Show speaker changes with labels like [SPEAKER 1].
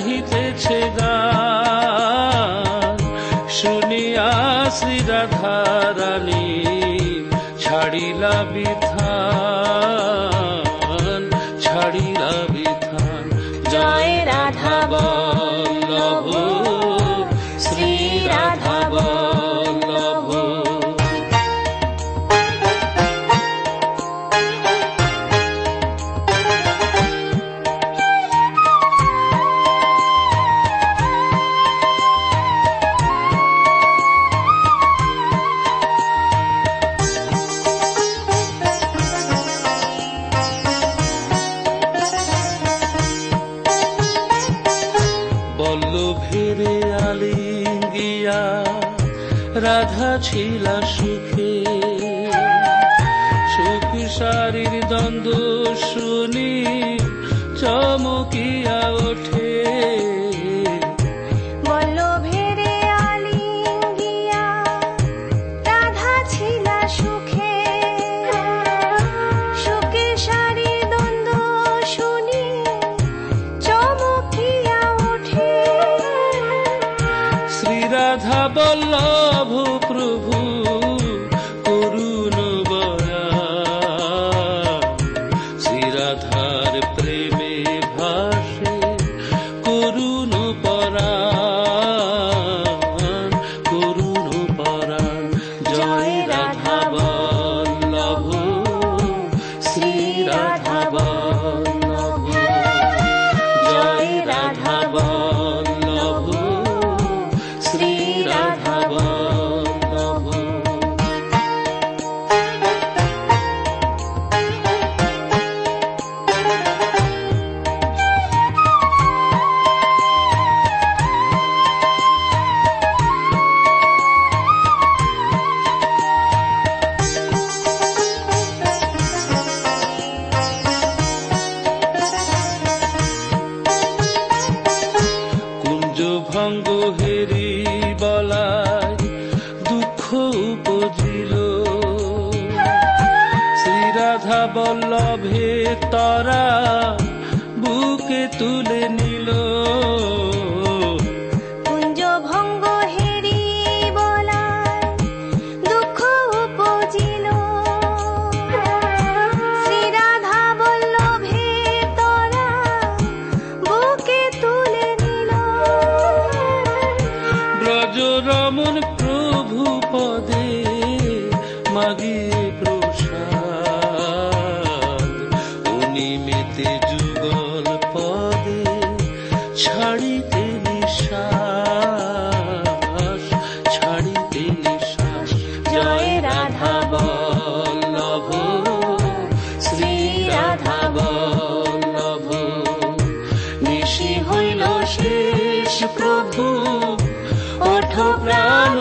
[SPEAKER 1] গাহিতেছে গান, শুনিয়া শ্রী রাধা রানী ছাড়িলা বিধান, ছাড়িলা বিধান। জয় রাধা বল্লভ, শ্রী রাধা বল্লভ। বল্লভেরে আলিঙ্গিয়া রাধা ছিলা সুখে, সুখ সারির দ্বন্দ্ব শুনি চমকিয়া ওঠে।
[SPEAKER 2] বল্লভেরে আলিঙ্গিয়া রাধা ছিলা সুখে, সুখে সারির দ্বন্দ্ব শুনি চমকিয়া ওঠে।
[SPEAKER 1] শ্রী রাধা বল্লভ প্রভু করুণ বরান, শ্রী রাধার প্রেমে ভাসে করুণ পরাণ, করুণ পরাণ। জয় রাধা বল্লভ, শ্রী রাধা বল্লভ। জয় রাধা বল্লভ, শ্রী রাধা বল্লভ। কুঞ্জ ভঙ্গ হেরি বলায় দুঃখ উপজিল, শ্রী রাধা বল্লভে তরা বুকে তুলে নিল।
[SPEAKER 2] কুঞ্জ ভঙ্গ হেরি বলায় দুঃখ উপজিল, শ্রী রাধা বল্লভে তরা বুকে তুলে নিল।
[SPEAKER 1] ব্রজ রমন প্রভু পদে মাগিয়ে প্রসাদ, অনিমেতে যুগল পদে ছাড়িতে নিঃশ্বাস, ছাড়িতে নিঃশ্বাস। জয় রাধা বল্লভ, শ্রী রাধা বল্লভ। নিশি হইল শেষ প্রভু ওঠো প্রাণ